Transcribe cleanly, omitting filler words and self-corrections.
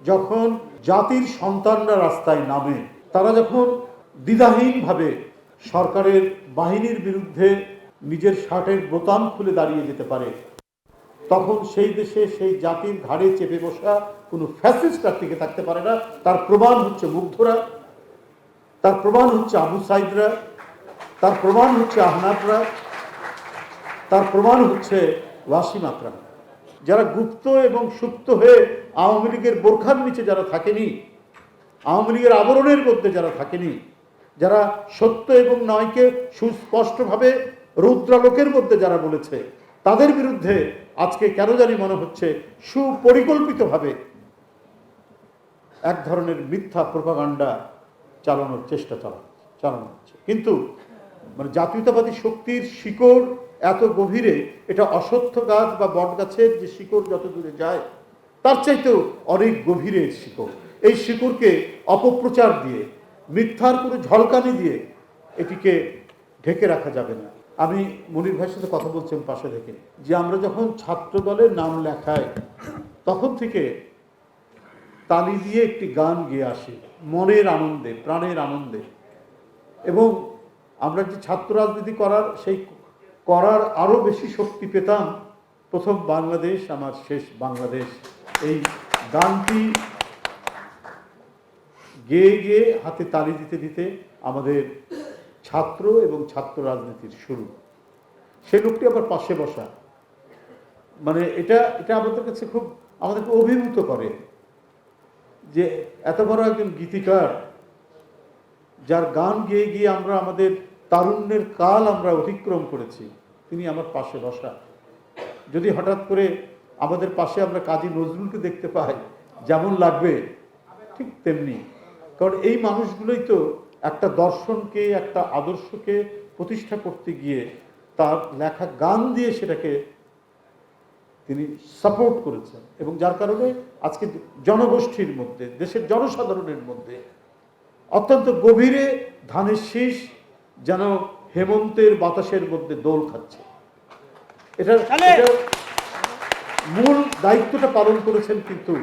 যখন জাতির সন্তানরা রাস্তায় নামে, তারা যখন দ্বিধাহীনভাবে সরকারের বাহিনীর বিরুদ্ধে নিজের শার্টের বোতাম খুলে দাঁড়িয়ে যেতে পারে, তখন সেই দেশে সেই জাতির ঘাড়ে চেপে বসা কোনো ফ্যাসিস্ট আর টিকে থাকতে পারে না। তার প্রমাণ হচ্ছে মুগ্ধরা, তার প্রমাণ হচ্ছে আবু সাইদরা, তার প্রমাণ হচ্ছে আহনাফরা, তার প্রমাণ হচ্ছে ওয়াসিম আকরাম। যারা গুপ্ত এবং সুপ্ত হয়ে আওয়ামী লীগের বোরখার নিচে যারা থাকেনি, আওয়ামী লীগের আবরণের মধ্যে যারা থাকেনি, যারা সত্য এবং নয়কে সুস্পষ্টভাবে রৌদ্রালোকের মধ্যে যারা বলেছে, তাদের বিরুদ্ধে আজকে কেন জানি মনে হচ্ছে সুপরিকল্পিতভাবে এক ধরনের মিথ্যা প্রোপাগান্ডা চালানোর চেষ্টা চালানো হচ্ছে। কিন্তু মানে জাতীয়তাবাদী শক্তির শিকড় এত গভীরে, এটা অশ্বত্থ গাছ বা বট গাছের যে শিকড় যত দূরে যায়, তার চাইতেও অনেক গভীরে শিকড়। এই শিকড়কে অপপ্রচার দিয়ে, মিথ্যার কোনো ঝলকানি দিয়ে এটিকে ঢেকে রাখা যাবে না। আমি মনির ভাইয়ের সাথে কথা বলছিলাম পাশে থেকে, যে আমরা যখন ছাত্র দলের নাম লেখাই, তখন থেকে তালি দিয়ে একটি গান গেয়ে আসি মনের আনন্দে, প্রাণের আনন্দে। এবং আমরা যে ছাত্র রাজনীতি করার আরও বেশি শক্তি পেতাম প্রথম বাংলাদেশ আমার শেষ বাংলাদেশ, এই গানটি গেয়ে গেয়ে হাতে তালি দিতে দিতে আমাদের ছাত্র এবং ছাত্র রাজনীতির শুরু। সে লোকটি আবার পাশে বসা, মানে এটা আমাদের কাছে খুব আমাদেরকে অভিভূত করে যে এত বড় একজন গীতিকার, যার গান গেয়ে গিয়ে আমরা আমাদের তারুণ্যের কাল আমরা অতিক্রম করেছি, তিনি আমার পাশে বসা। যদি হঠাৎ করে আমাদের পাশে আমরা কাজী নজরুলকে দেখতে পাই, যেমন লাগবে ঠিক তেমনি। কারণ এই মানুষগুলোই তো একটা দর্শনকে, একটা আদর্শকে প্রতিষ্ঠা করতে গিয়ে তার লেখা গান দিয়ে সেটাকে তিনি সাপোর্ট করেছেন, এবং যার কারণে আজকে জনগোষ্ঠীর মধ্যে, দেশের জনসাধারণের মধ্যে অত্যন্ত গভীরে ধানের শীষ যেন হেমন্তের বাতাসের মধ্যে দোল খাচ্ছে। এটা মূল দায়িত্বটা পালন করেছেন কিন্তু